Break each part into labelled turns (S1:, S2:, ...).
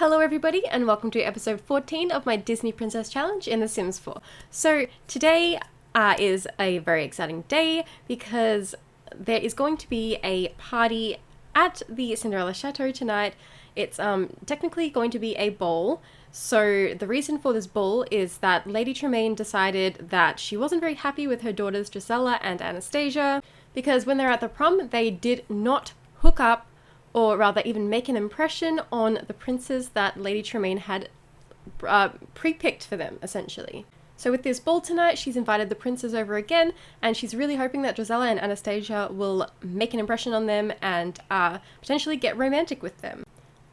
S1: Hello everybody and welcome to episode 14 of my Disney Princess Challenge in The Sims 4. So today is a very exciting day because there is going to be a party at the Cinderella Chateau tonight. It's technically going to be a ball. So the reason for this ball is that Lady Tremaine decided that she wasn't very happy with her daughters Drizella and Anastasia because when they're at the prom they did not hook up, or rather even make an impression on the princes that Lady Tremaine had pre-picked for them, essentially. So with this ball tonight, she's invited the princes over again, and she's really hoping that Drizella and Anastasia will make an impression on them and potentially get romantic with them.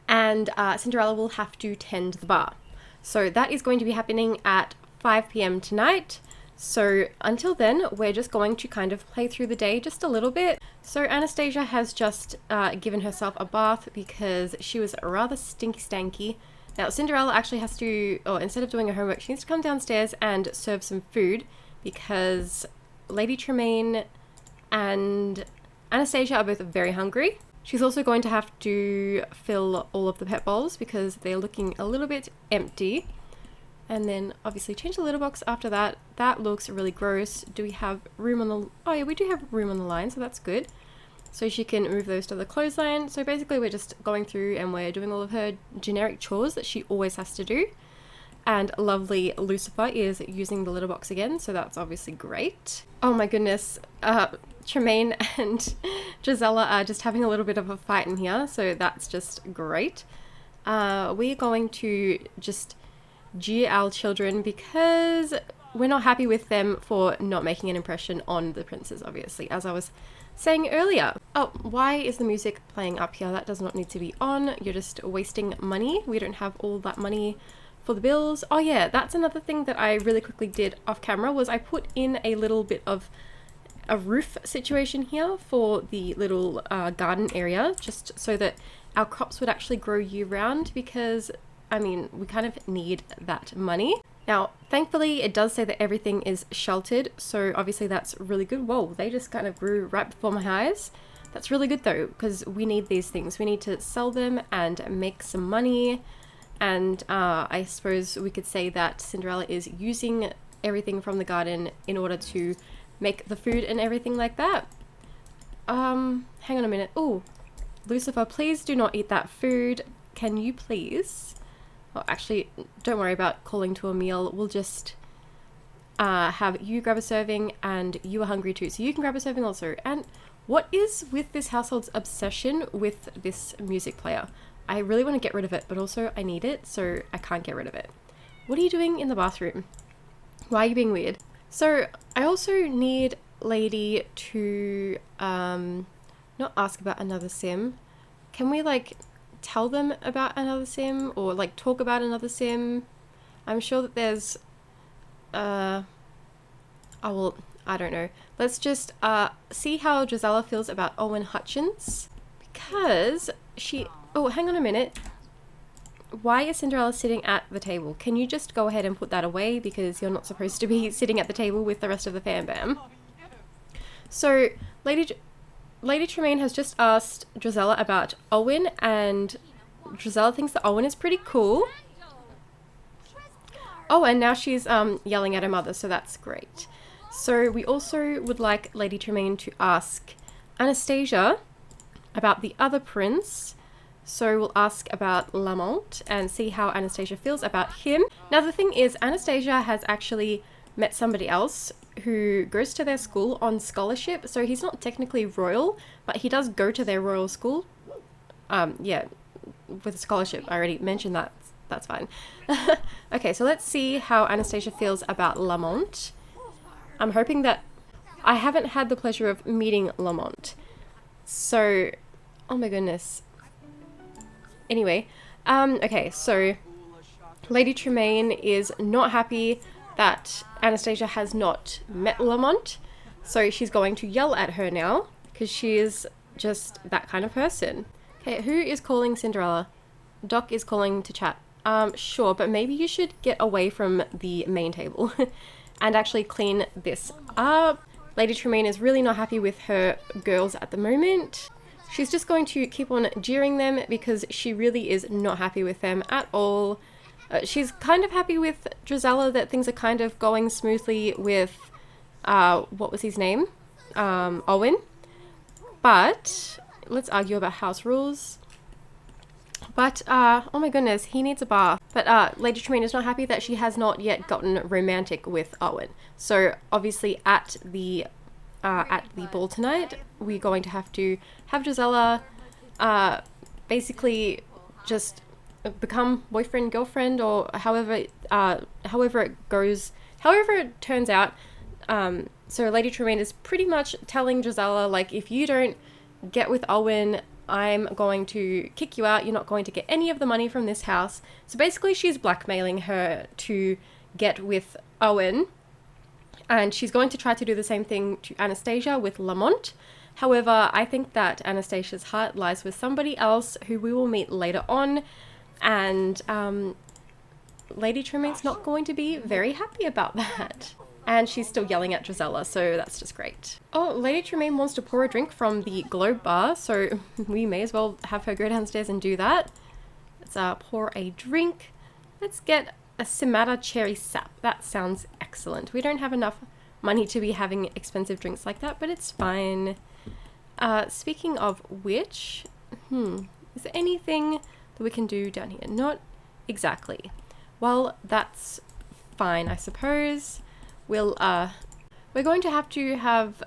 S1: And Cinderella will have to tend the bar. So that is going to be happening at 5 p.m. tonight. So until then, we're just going to kind of play through the day just a little bit. So Anastasia has just given herself a bath because she was rather stinky stanky. Now Cinderella actually has to, or instead of doing her homework, she needs to come downstairs and serve some food because Lady Tremaine and Anastasia are both very hungry. She's also going to have to fill all of the pet bowls because they're looking a little bit empty. And then obviously change the litter box after that. That looks really gross. Do we have room on the... Oh yeah, we do have room on the line, so that's good. So she can move those to the clothesline. So basically we're just going through and we're doing all of her generic chores that she always has to do. And lovely Lucifer is using the litter box again, so that's obviously great. Oh my goodness, Tremaine and Drizella are just having a little bit of a fight in here, so that's just great. We're going to just jeer our children because we're not happy with them for not making an impression on the princes, obviously, as I was saying earlier. Oh, why is the music playing up here? That does not need to be on. You're just wasting money. We don't have all that money for the bills. Oh yeah, that's another thing that I really quickly did off camera was I put in a little bit of a roof situation here for the little garden area, just so that our crops would actually grow year round because I mean, we kind of need that money. Now, thankfully, it does say that everything is sheltered, so obviously that's really good. Whoa, they just kind of grew right before my eyes. That's really good though, because we need these things. We need to sell them and make some money. And I suppose we could say that Cinderella is using everything from the garden in order to make the food and everything like that. Hang on a minute. Oh, Lucifer, please do not eat that food. Can you please? Oh, actually, don't worry about calling to a meal. We'll just have you grab a serving and you are hungry too. So you can grab a serving also. And what is with this household's obsession with this music player? I really want to get rid of it, but also I need it, so I can't get rid of it. What are you doing in the bathroom? Why are you being weird? So I also need Lady to not ask about another sim. Can we like tell them about another sim or like talk about another sim? I'm sure that there's I don't know. Let's just see how Drizella feels about Owen Hutchins because oh, hang on a minute. Why is Cinderella sitting at the table? Can you just go ahead and put that away because you're not supposed to be sitting at the table with the rest of the fam bam. So Lady Tremaine has just asked Drizella about Owen, and Drizella thinks that Owen is pretty cool. Oh, and now she's yelling at her mother, so that's great. So we also would like Lady Tremaine to ask Anastasia about the other prince. So we'll ask about Lamont and see how Anastasia feels about him. Now the thing is, Anastasia has actually met somebody else who goes to their school on scholarship, so he's not technically royal, but he does go to their royal school. Yeah, with a scholarship. I already mentioned that. That's fine. Okay, so let's see how Anastasia feels about Lamont. I'm hoping that I haven't had the pleasure of meeting Lamont. So, oh my goodness. Anyway, okay, so Lady Tremaine is not happy that Anastasia has not met Lamont, so she's going to yell at her now because she is just that kind of person. Okay, who is calling Cinderella? Doc is calling to chat. Sure, but maybe you should get away from the main table and actually clean this up. Lady Tremaine is really not happy with her girls at the moment. She's just going to keep on jeering them because she really is not happy with them at all. She's kind of happy with Drizella that things are kind of going smoothly with, what was his name? Owen. But let's argue about house rules. But, oh my goodness, he needs a bath. But Lady Tremaine is not happy that she has not yet gotten romantic with Owen. So obviously at the ball tonight, we're going to have Drizella basically just become boyfriend, girlfriend, or however it goes, however it turns out. So Lady Tremaine is pretty much telling Drizella, like, if you don't get with Owen, I'm going to kick you out. You're not going to get any of the money from this house. So basically she's blackmailing her to get with Owen. And she's going to try to do the same thing to Anastasia with Lamont. However, I think that Anastasia's heart lies with somebody else who we will meet later on. And Lady Tremaine's not going to be very happy about that. And she's still yelling at Drizella, so that's just great. Oh, Lady Tremaine wants to pour a drink from the globe bar, so we may as well have her go downstairs and do that. Let's pour a drink. Let's get a Simata cherry sap. That sounds excellent. We don't have enough money to be having expensive drinks like that, but it's fine. Speaking of which, is there anything that we can do down here? Not exactly. Well, that's fine, I suppose. We're going to have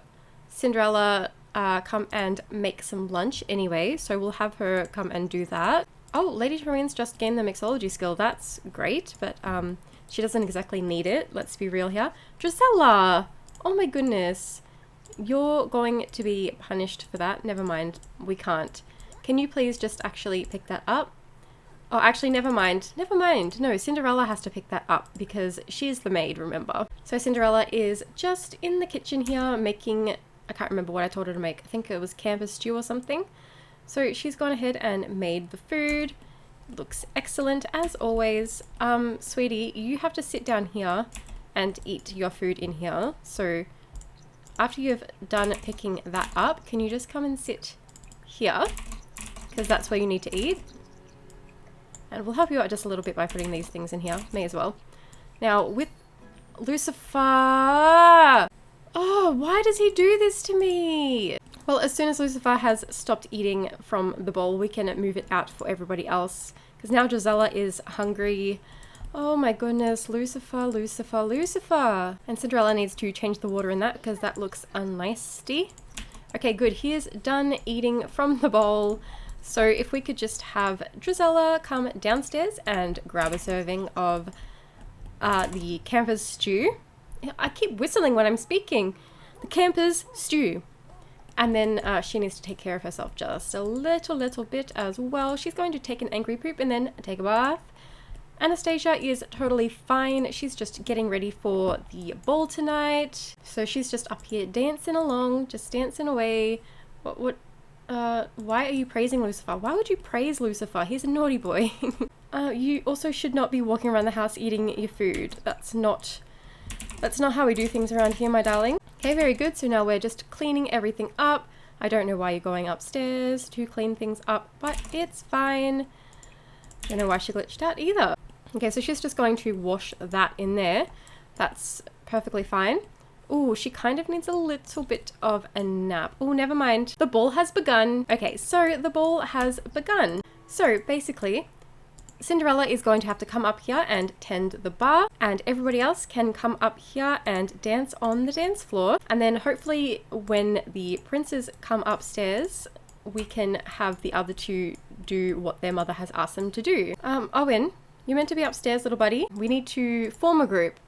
S1: Cinderella come and make some lunch anyway, so we'll have her come and do that. Oh, Lady Tremaine's just gained the mixology skill. That's great, but she doesn't exactly need it. Let's be real here. Drizella! Oh my goodness. You're going to be punished for that. Never mind. We can't. Can you please just actually pick that up? Oh, actually, never mind. Never mind. No, Cinderella has to pick that up because she's the maid, remember? So Cinderella is just in the kitchen here making, I can't remember what I told her to make. I think it was campus stew or something. So she's gone ahead and made the food. Looks excellent as always. Sweetie, you have to sit down here and eat your food in here. So after you've done picking that up, can you just come and sit here? Because that's where you need to eat. And we'll help you out just a little bit by putting these things in here. May as well. Now, with Lucifer... Oh, why does he do this to me? Well, as soon as Lucifer has stopped eating from the bowl, we can move it out for everybody else. Because now Drizella is hungry. Oh my goodness, Lucifer, Lucifer, Lucifer. And Cinderella needs to change the water in that because that looks unnasty. Okay, good. He is done eating from the bowl. So if we could just have Drizella come downstairs and grab a serving of the campers stew. I keep whistling when I'm speaking. The campers stew. And then she needs to take care of herself just a little bit as well. She's going to take an angry poop and then take a bath. Anastasia is totally fine. She's just getting ready for the ball tonight. So she's just up here dancing along, just dancing away. Why are you praising Lucifer? Why would you praise Lucifer? He's a naughty boy. You also should not be walking around the house eating your food. That's not how we do things around here, my darling. Okay, very good. So now we're just cleaning everything up. I don't know why you're going upstairs to clean things up, but it's fine. Don't know why she glitched out either. Okay, so she's just going to wash that in there. That's perfectly fine. Ooh, she kind of needs a little bit of a nap. Oh, never mind. The ball has begun. Okay, so the ball has begun. So basically, Cinderella is going to have to come up here and tend the bar, and everybody else can come up here and dance on the dance floor. And then hopefully when the princes come upstairs, we can have the other two do what their mother has asked them to do. Owen, you're meant to be upstairs, little buddy. We need to form a group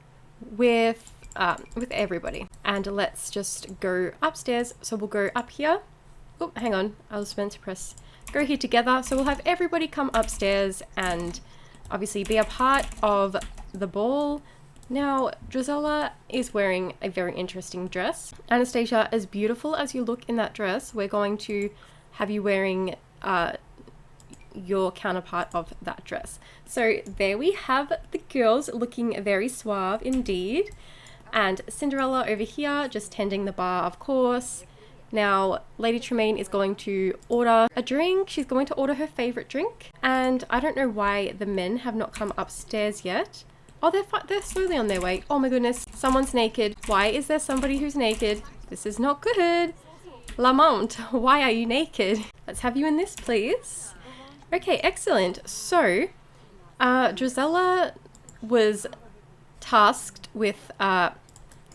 S1: with everybody. And let's just go upstairs. So we'll go up here. Oh, hang on. I was meant to press go here together. So we'll have everybody come upstairs and obviously be a part of the ball. Now, Drizella is wearing a very interesting dress. Anastasia, as beautiful as you look in that dress, we're going to have you wearing your counterpart of that dress. So there we have the girls looking very suave indeed. And Cinderella over here just tending the bar, of course. Now, Lady Tremaine is going to order a drink. She's going to order her favorite drink. And I don't know why the men have not come upstairs yet. Oh, they're slowly on their way. Oh my goodness, someone's naked. Why is there somebody who's naked? This is not good. Lamont, why are you naked? Let's have you in this, please. Okay, excellent. So, Drizella was tasked with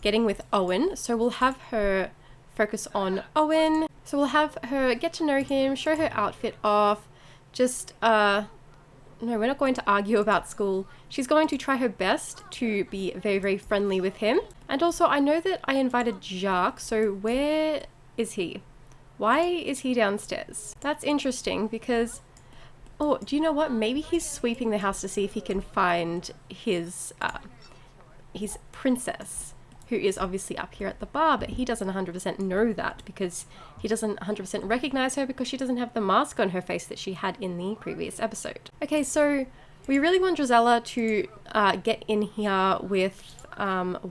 S1: getting with Owen. So we'll have her focus on Owen. So we'll have her get to know him, show her outfit off. Just, no, we're not going to argue about school. She's going to try her best to be very, very friendly with him. And also, I know that I invited Jacques, so where is he? Why is he downstairs? That's interesting because, oh, do you know what? Maybe he's sweeping the house to see if he can find his princess, who is obviously up here at the bar, but he doesn't 100% know that because he doesn't 100% recognize her because she doesn't have the mask on her face that she had in the previous episode. Okay, so we really want Drizella to get in here with,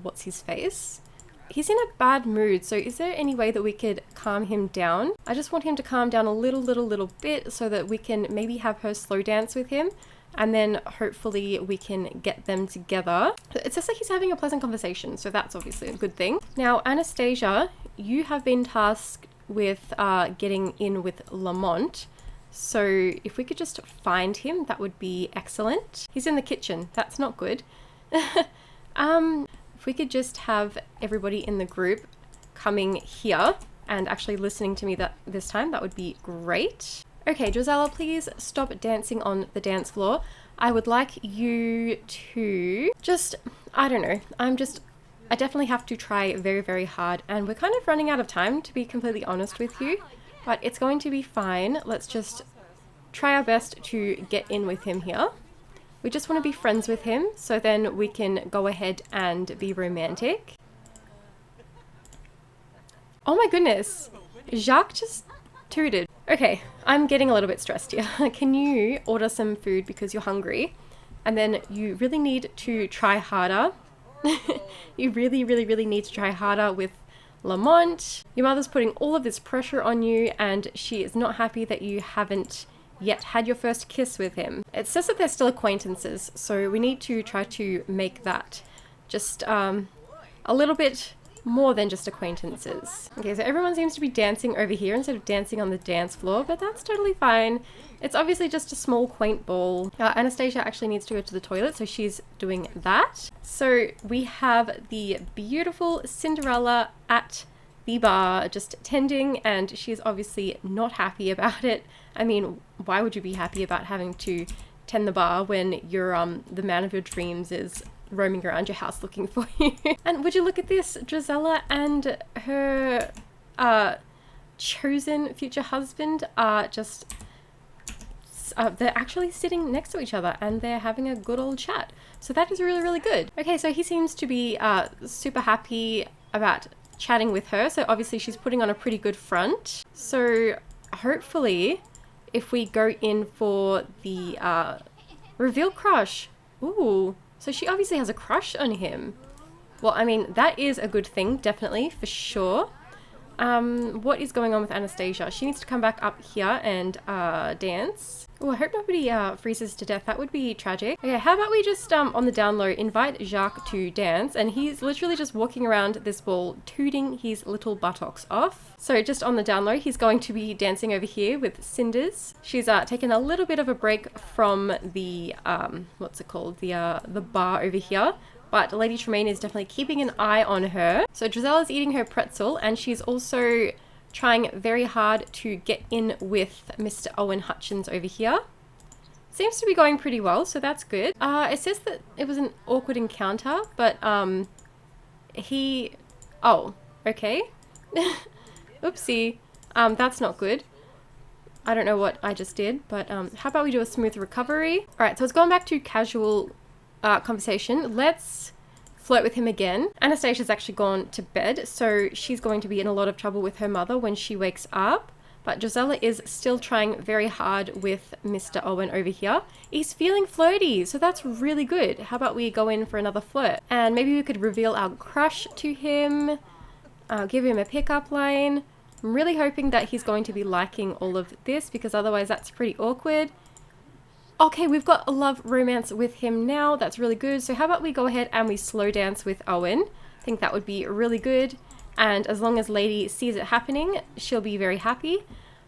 S1: what's his face? He's in a bad mood, so is there any way that we could calm him down? I just want him to calm down a little bit so that we can maybe have her slow dance with him. And then hopefully we can get them together. It says like he's having a pleasant conversation, so that's obviously a good thing. Now, Anastasia, you have been tasked with getting in with Lamont. So if we could just find him, that would be excellent. He's in the kitchen. That's not good. If we could just have everybody in the group coming here and actually listening to me this time, that would be great. Okay, Drizella, please stop dancing on the dance floor. I would like you to just, I don't know, I definitely have to try very, very hard, and we're kind of running out of time, to be completely honest with you, but it's going to be fine. Let's just try our best to get in with him here. We just want to be friends with him, so then we can go ahead and be romantic. Oh my goodness, Jacques just tooted. Okay, I'm getting a little bit stressed here. Can you order some food because you're hungry? And then you really need to try harder. You really need to try harder with Lamont. Your mother's putting all of this pressure on you and she is not happy that you haven't yet had your first kiss with him. It says that they're still acquaintances, so we need to try to make that just a little bit more than just acquaintances. Okay, so everyone seems to be dancing over here instead of dancing on the dance floor, but that's totally fine. It's obviously just a small quaint ball. Anastasia actually needs to go to the toilet, so she's doing that. So we have the beautiful Cinderella at the bar just tending, and she's obviously not happy about it. I mean, why would you be happy about having to tend the bar when you're the man of your dreams is roaming around your house looking for you? And would you look at this, Drizella and her chosen future husband are just they're actually sitting next to each other and they're having a good old chat, so that is really good. Okay, so he seems to be super happy about chatting with her, so obviously she's putting on a pretty good front. So hopefully if we go in for the reveal crush, ooh, so she obviously has a crush on him. Well, I mean, that is a good thing, definitely, for sure. What is going on with Anastasia? She needs to come back up here and dance. Oh, I hope nobody freezes to death. That would be tragic. Okay, how about we just, on the down low, invite Jacques to dance, and he's literally just walking around this ball, tooting his little buttocks off. So just on the down low, he's going to be dancing over here with Cinders. She's taken a little bit of a break from the, what's it called? The bar over here. But Lady Tremaine is definitely keeping an eye on her. So Drizella's eating her pretzel, and she's also trying very hard to get in with Mr. Owen Hutchins over here. Seems to be going pretty well, so that's good. It says that it was an awkward encounter, but oh, okay. Oopsie. That's not good. I don't know what I just did, but how about we do a smooth recovery? All right, so it's gone back to casual conversation. Let's flirt with him again. Anastasia's actually gone to bed, so she's going to be in a lot of trouble with her mother when she wakes up. But Drizella is still trying very hard with Mr. Owen over here. He's feeling flirty, so that's really good. How about we go in for another flirt? And maybe we could reveal our crush to him, give him a pickup line. I'm really hoping that he's going to be liking all of this because otherwise that's pretty awkward. Okay, we've got a love romance with him now. That's really good. So how about we go ahead and we slow dance with Owen? I think that would be really good. And as long as Lady sees it happening, she'll be very happy.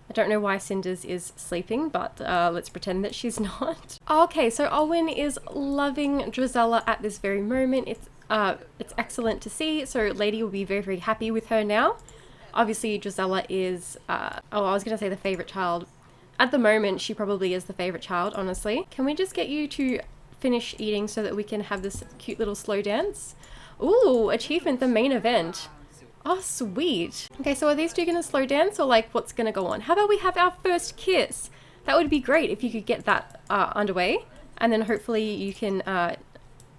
S1: I don't know why Cinders is sleeping, but let's pretend that she's not. Okay, so Owen is loving Drizella at this very moment. It's excellent to see. So Lady will be very, very happy with her now. Obviously, Drizella is, I was going to say the favorite child. At the moment, she probably is the favorite child, honestly. Can we just get you to finish eating so that we can have this cute little slow dance? Ooh, achievement, the main event. Oh, sweet. Okay, so are these two gonna slow dance or like what's gonna go on? How about we have our first kiss? That would be great if you could get that underway. And then hopefully you can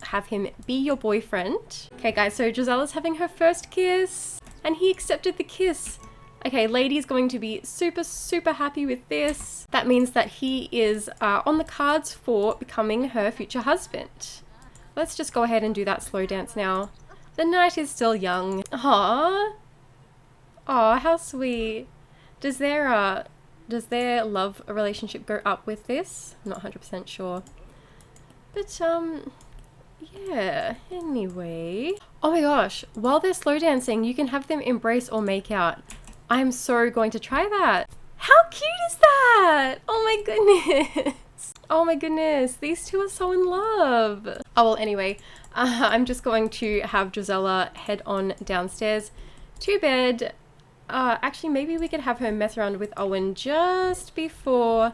S1: have him be your boyfriend. Okay guys, so Drizella's having her first kiss and he accepted the kiss. Okay, Lady's going to be super, super happy with this. That means that he is on the cards for becoming her future husband. Let's just go ahead and do that slow dance now. The night is still young. Aww. Aw, how sweet. Does their love relationship go up with this? I'm not 100% sure. But, yeah, anyway. Oh my gosh, while they're slow dancing, you can have them embrace or make out. I'm so going to try that. How cute is that? Oh my goodness. Oh my goodness, these two are so in love. Oh well, anyway, I'm just going to have Drizella head on downstairs to bed. Actually, maybe we could have her mess around with Owen just before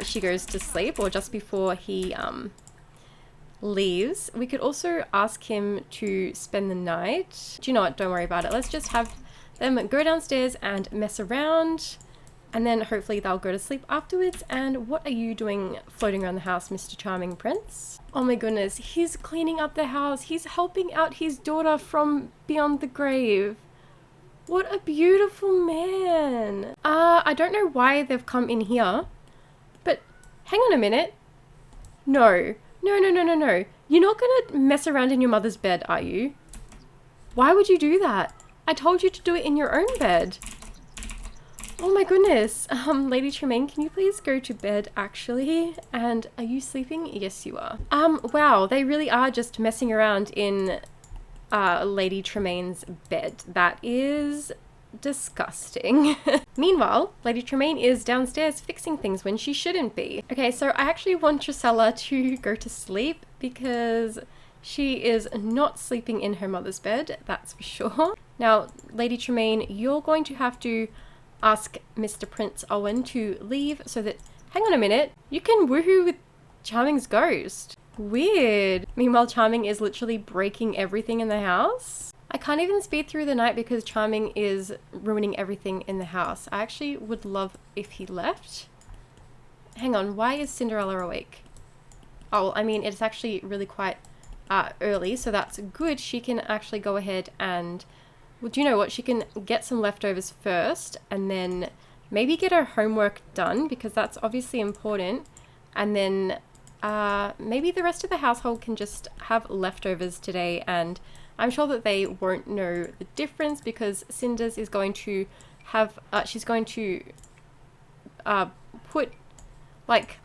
S1: she goes to sleep, or just before he leaves. We could also ask him to spend the night. Do you know what? Don't worry about it. Let's just have them go downstairs and mess around. And then hopefully they'll go to sleep afterwards. And what are you doing floating around the house, Mr. Charming Prince? Oh my goodness, he's cleaning up the house. He's helping out his daughter from beyond the grave. What a beautiful man. I don't know why they've come in here, but hang on a minute. No. No. You're not gonna mess around in your mother's bed, are you? Why would you do that? I told you to do it in your own bed. Oh my goodness. Lady Tremaine, can you please go to bed actually? And are you sleeping? Yes, you are. Wow, they really are just messing around in Lady Tremaine's bed. That is disgusting. Meanwhile, Lady Tremaine is downstairs fixing things when she shouldn't be. Okay, so I actually want Drizella to go to sleep because she is not sleeping in her mother's bed, that's for sure. Now, Lady Tremaine, you're going to have to ask Mr. Prince Owen to leave so that... Hang on a minute. You can woohoo with Charming's ghost. Weird. Meanwhile, Charming is literally breaking everything in the house. I can't even speed through the night because Charming is ruining everything in the house. I actually would love if he left. Hang on, why is Cinderella awake? Oh, I mean, it's actually really quite early, so that's good. She can actually go ahead and... Well, do you know what? She can get some leftovers first and then maybe get her homework done because that's obviously important. And then maybe the rest of the household can just have leftovers today, and I'm sure that they won't know the difference because Cinders is going to have, she's going to put like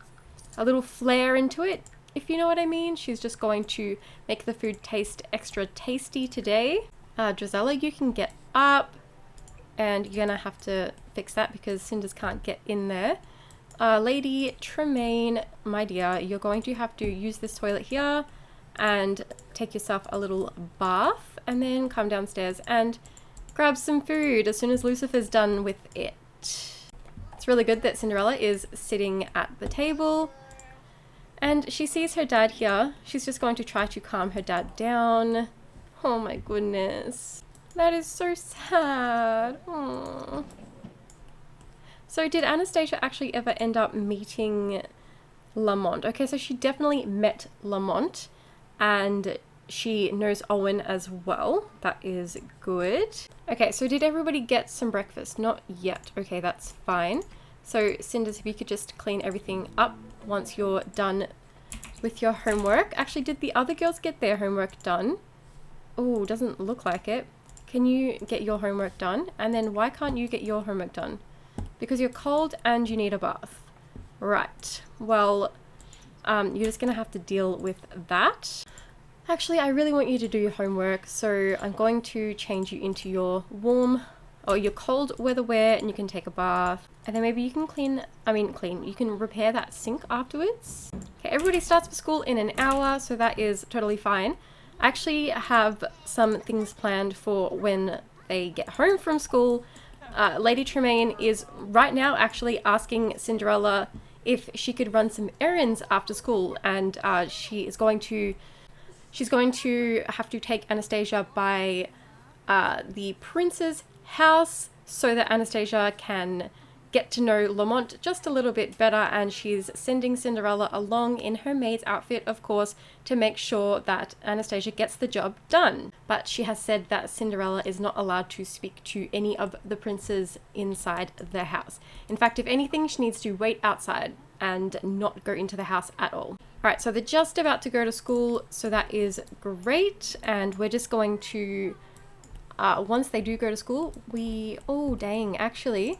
S1: a little flair into it, if you know what I mean. She's just going to make the food taste extra tasty today. Drizella, you can get up and you're gonna have to fix that because Cinders can't get in there. Lady Tremaine, my dear, you're going to have to use this toilet here and take yourself a little bath and then come downstairs and grab some food as soon as Lucifer's done with it. It's really good that Cinderella is sitting at the table and she sees her dad here. She's just going to try to calm her dad down. Oh my goodness. That is so sad. Aww. So did Anastasia actually ever end up meeting Lamont? Okay, so she definitely met Lamont and she knows Owen as well. That is good. Okay, so did everybody get some breakfast? Not yet. Okay, that's fine. So Cinders, if you could just clean everything up once you're done with your homework. Actually, did the other girls get their homework done? Oh, doesn't look like it. can you get your homework done? And then why can't you get your homework done? Because you're cold and you need a bath. Right. Well, you're just going to have to deal with that. Actually, I really want you to do your homework, so I'm going to change you into your warm or your cold weather wear, and you can take a bath. And then maybe you can you can repair that sink afterwards. Okay, everybody starts for school in an hour, so that is totally fine. I actually have some things planned for when they get home from school. Lady Tremaine is right now actually asking Cinderella if she could run some errands after school, and she's going to have to take Anastasia by the prince's house so that Anastasia can get to know Lamont just a little bit better, and she's sending Cinderella along in her maid's outfit, of course, to make sure that Anastasia gets the job done. But she has said that Cinderella is not allowed to speak to any of the princes inside the house. In fact, if anything, she needs to wait outside and not go into the house at all. Alright, so they're just about to go to school, so that is great, and we're just going to, once they do go to school, oh dang, actually,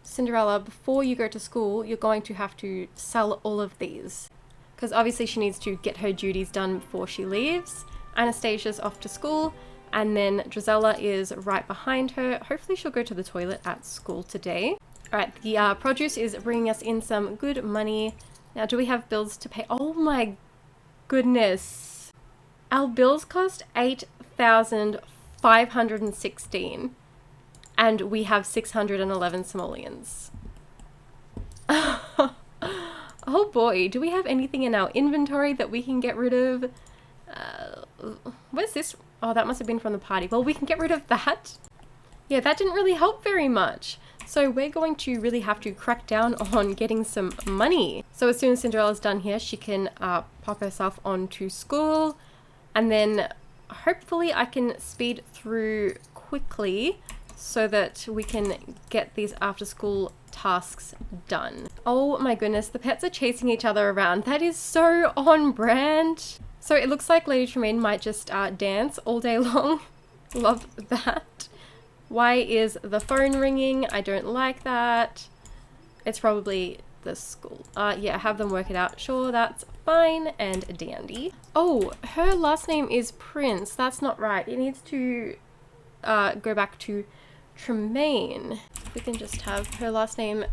S1: Cinderella, before you go to school, you're going to have to sell all of these. Because obviously she needs to get her duties done before she leaves. Anastasia's off to school, and then Drizella is right behind her. Hopefully she'll go to the toilet at school today. Alright, the produce is bringing us in some good money. Now, do we have bills to pay? Oh my goodness. Our bills cost $8,516. And we have 611 simoleons. Oh boy, do we have anything in our inventory that we can get rid of? Where's this? Oh, that must have been from the party. Well, we can get rid of that. Yeah, that didn't really help very much. So we're going to really have to crack down on getting some money. So as soon as Cinderella's done here, she can pop herself on to school. And then hopefully I can speed through quickly so that we can get these after school tasks done. Oh my goodness, the pets are chasing each other around. That is so on brand. So it looks like Lady Tremaine might just dance all day long. Love that. Why is the phone ringing? I don't like that. It's probably the school. Yeah, have them work it out. Sure, that's fine and dandy. Oh, her last name is Prince. That's not right. It needs to go back to Tremaine. We can just have her last name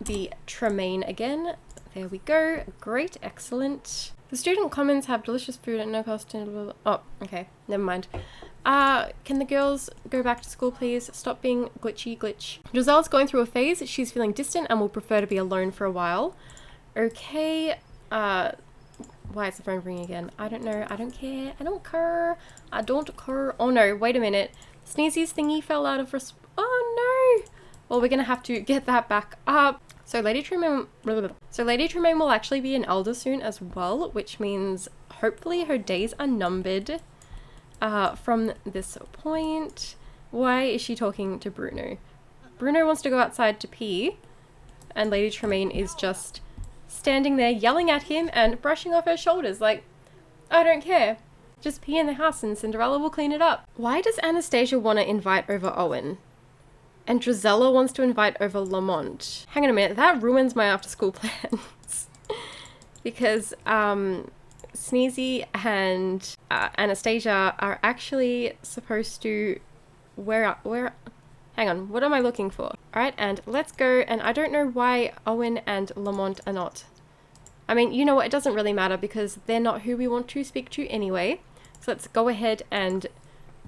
S1: be Tremaine again. There we go. Great, excellent. The student commons have delicious food at no cost to... Oh, okay, never mind. Can the girls go back to school, please? Stop being glitch. Drizelle's going through a phase. She's feeling distant and will prefer to be alone for a while. Okay, why is the phone ringing again? I don't know. I don't care. I don't care. I don't care. Oh no, wait a minute. Sneezy's thingy fell out of oh no! Well, we're gonna have to get that back up. So Lady Tremaine will actually be an elder soon as well, which means hopefully her days are numbered from this point. Why is she talking to Bruno? Bruno wants to go outside to pee, and Lady Tremaine is just standing there yelling at him and brushing off her shoulders like, I don't care. Just pee in the house and Cinderella will clean it up. Why does Anastasia want to invite over Owen? And Drizella wants to invite over Lamont. Hang on a minute, that ruins my after school plans. Because Sneezy and Anastasia are actually supposed to... Hang on, what am I looking for? Alright, and let's go. And I don't know why Owen and Lamont are not. I mean, you know what, it doesn't really matter because they're not who we want to speak to anyway. So let's go ahead and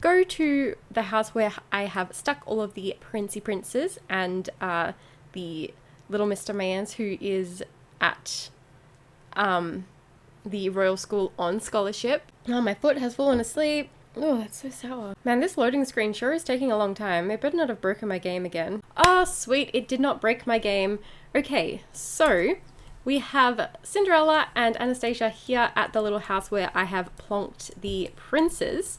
S1: go to the house where I have stuck all of the princes and the little Mr. Mayans, who is at the Royal School on scholarship. Oh, my foot has fallen asleep. Oh, that's so sour. Man, this loading screen sure is taking a long time. It better not have broken my game again. Oh, sweet, it did not break my game. Okay, so we have Cinderella and Anastasia here at the little house where I have plonked the princes.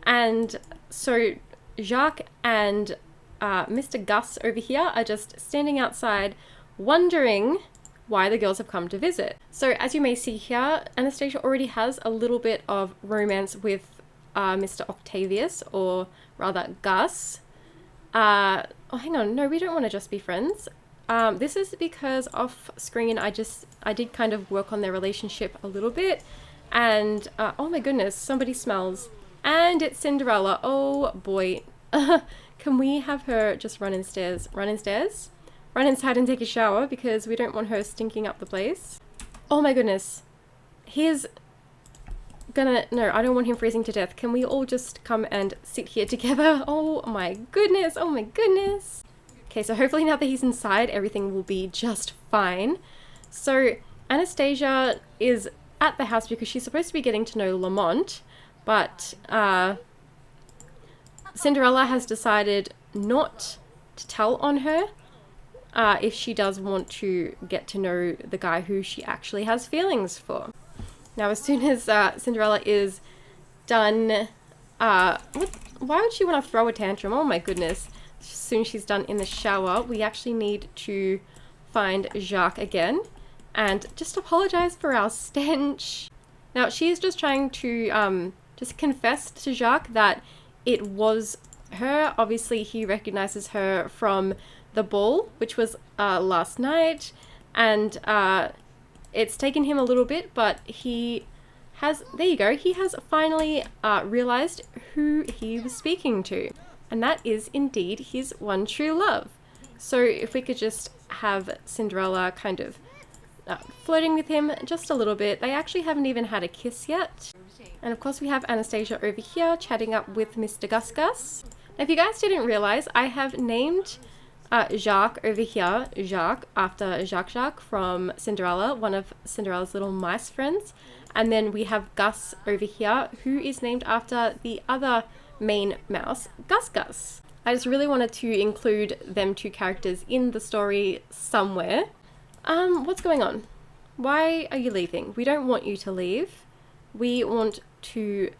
S1: And so Jacques and Mr. Gus over here are just standing outside wondering why the girls have come to visit. So as you may see here, Anastasia already has a little bit of romance with Mr. Octavius, or rather Gus. Oh, hang on. No, we don't want to just be friends. This is because off screen I did kind of work on their relationship a little bit. And, oh my goodness, somebody smells. And it's Cinderella. Oh boy. Can we have her just run inside and take a shower because we don't want her stinking up the place. Oh my goodness. No, I don't want him freezing to death. Can we all just come and sit here together? Oh my goodness. Oh my goodness. Okay, so hopefully now that he's inside, everything will be just fine. So Anastasia is at the house because she's supposed to be getting to know Lamont, but Cinderella has decided not to tell on her if she does want to get to know the guy who she actually has feelings for. Now, as soon as Cinderella is done, why would she want to throw a tantrum? Oh my goodness. As soon as she's done in the shower, we actually need to find Jacques again and just apologize for our stench. Now, she's just trying to just confess to Jacques that it was her. Obviously, he recognizes her from the ball, which was last night, and it's taken him a little bit, but he has finally realized who he was speaking to, and that is indeed his one true love. So if we could just have Cinderella kind of flirting with him just a little bit. They actually haven't even had a kiss yet. And of course we have Anastasia over here chatting up with Mr. Gus Gus. Now, if you guys didn't realize, I have named Jacques over here, Jacques, after Jacques from Cinderella, one of Cinderella's little mice friends. And then we have Gus over here, who is named after the other main mouse, Gus Gus. I just really wanted to include them two characters in the story somewhere. What's going on? Why are you leaving? We don't want you to leave. We want to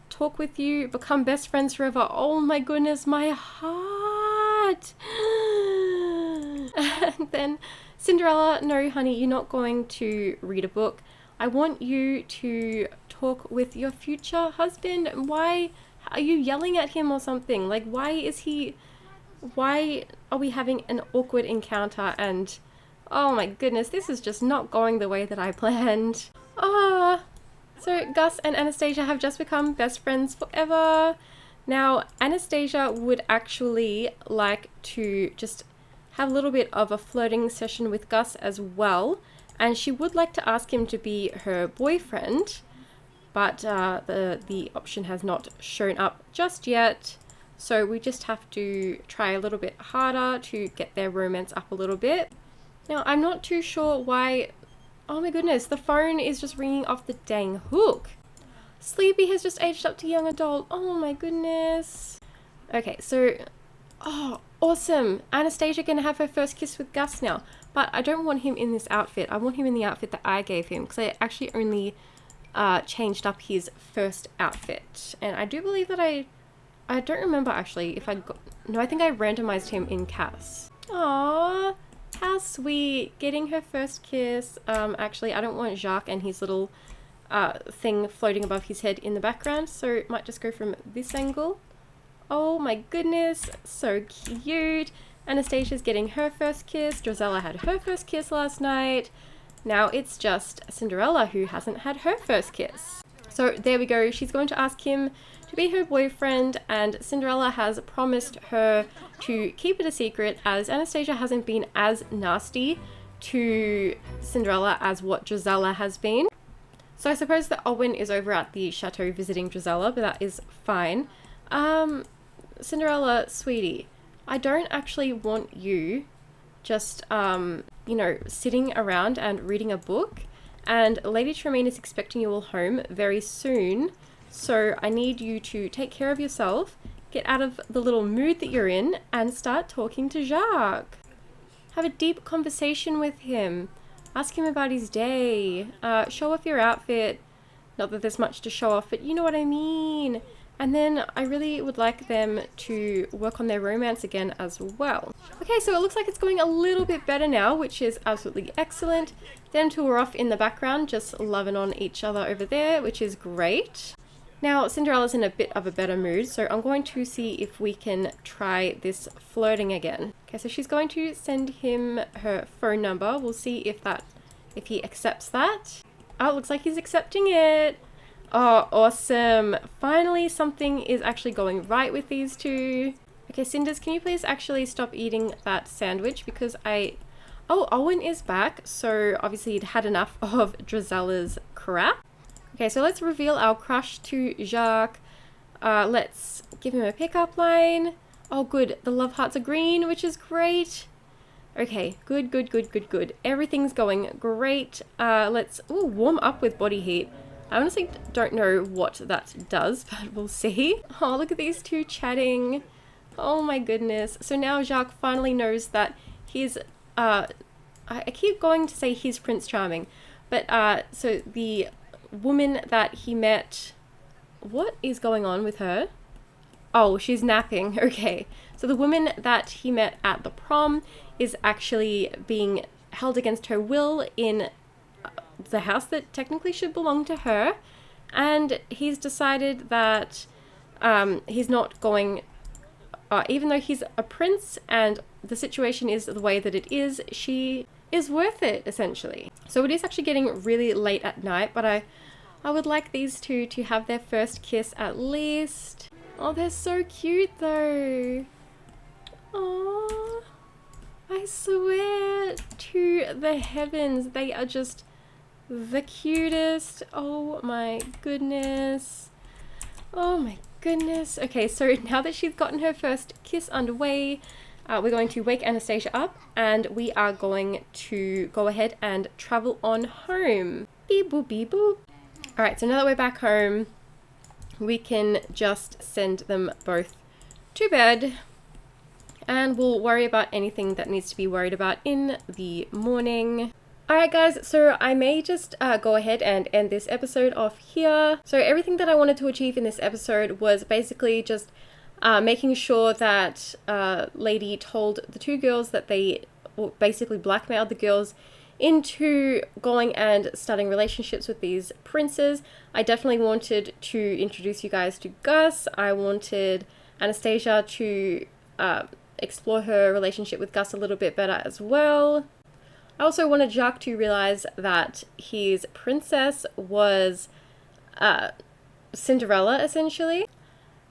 S1: talk with you, become best friends forever. Oh my goodness, my heart. And then Cinderella, no honey, you're not going to read a book. I want you to talk with your future husband. Why are you yelling at him or something? Like, why are we having an awkward encounter? And oh my goodness, this is just not going the way that I planned. So Gus and Anastasia have just become best friends forever. Now, Anastasia would actually like to just have a little bit of a flirting session with Gus as well. And she would like to ask him to be her boyfriend, but the option has not shown up just yet. So we just have to try a little bit harder to get their romance up a little bit. Now, I'm not too sure why. Oh my goodness, the phone is just ringing off the dang hook. Sleepy has just aged up to young adult. Oh my goodness. Okay, so, oh, awesome. Anastasia gonna have her first kiss with Gus now. But I don't want him in this outfit. I want him in the outfit that I gave him, because I actually only changed up his first outfit. And I do believe that I don't remember actually if I got, no, I think I randomized him in Cass. Aww. How sweet, getting her first kiss. Actually, I don't want Jacques and his little thing floating above his head in the background, so it might just go from this angle. Oh my goodness, so cute. Anastasia's getting her first kiss. Drizella had her first kiss last night. Now it's just Cinderella who hasn't had her first kiss. So there we go. She's going to ask him to be her boyfriend, and Cinderella has promised her to keep it a secret, as Anastasia hasn't been as nasty to Cinderella as what Drizella has been. So I suppose that Owen is over at the chateau visiting Drizella, but that is fine. Cinderella, sweetie, I don't actually want you just, sitting around and reading a book, and Lady Tremaine is expecting you all home very soon. So I need you to take care of yourself, get out of the little mood that you're in, and start talking to Jacques. Have a deep conversation with him. Ask him about his day. Show off your outfit. Not that there's much to show off, but you know what I mean. And then I really would like them to work on their romance again as well. Okay, so it looks like it's going a little bit better now, which is absolutely excellent. Them two are off in the background, just loving on each other over there, which is great. Now, Cinderella's in a bit of a better mood, so I'm going to see if we can try this flirting again. Okay, so she's going to send him her phone number. We'll see if he accepts that. Oh, it looks like he's accepting it. Oh, awesome. Finally, something is actually going right with these two. Okay, Cinders, can you please actually stop eating that sandwich? Because Oh, Owen is back, so obviously he'd had enough of Drizella's crap. Okay, so let's reveal our crush to Jacques. Let's give him a pickup line. Oh, good. The love hearts are green, which is great. Okay, good, good, good, good, good. Everything's going great. Let's warm up with body heat. I honestly don't know what that does, but we'll see. Oh, look at these two chatting. Oh my goodness. So now Jacques finally knows that he's, I keep going to say he's Prince Charming, but so the woman that he met, what is going on with her? Oh, she's napping. Okay, so the woman that he met at the prom is actually being held against her will in the house that technically should belong to her, and he's decided that he's not going, even though he's a prince and the situation is the way that it is, she is worth it, essentially. So it is actually getting really late at night, but I would like these two to have their first kiss at least. Oh, they're so cute though. Oh, I swear to the heavens, they are just the cutest. Oh my goodness. Oh my goodness. Okay, so now that she's gotten her first kiss underway, we're going to wake Anastasia up and we are going to go ahead and travel on home. Beep boop beep boop. Alright, so now that we're back home, we can just send them both to bed and we'll worry about anything that needs to be worried about in the morning. Alright guys, so I may just go ahead and end this episode off here. So everything that I wanted to achieve in this episode was basically just making sure that Lady told the two girls that they basically blackmailed the girls into going and starting relationships with these princes. I definitely wanted to introduce you guys to Gus. I wanted Anastasia to explore her relationship with Gus a little bit better as well. I also wanted Jacques to realize that his princess was Cinderella, essentially.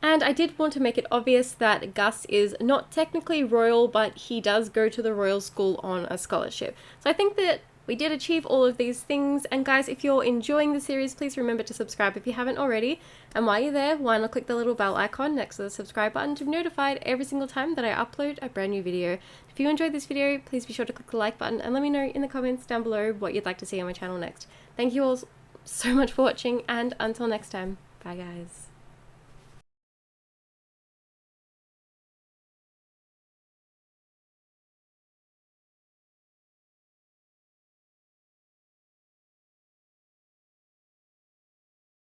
S1: And I did want to make it obvious that Gus is not technically royal, but he does go to the royal school on a scholarship. So I think that we did achieve all of these things. And guys, if you're enjoying the series, please remember to subscribe if you haven't already. And while you're there, why not click the little bell icon next to the subscribe button to be notified every single time that I upload a brand new video. If you enjoyed this video, please be sure to click the like button and let me know in the comments down below what you'd like to see on my channel next. Thank you all so much for watching, and until next time, bye guys.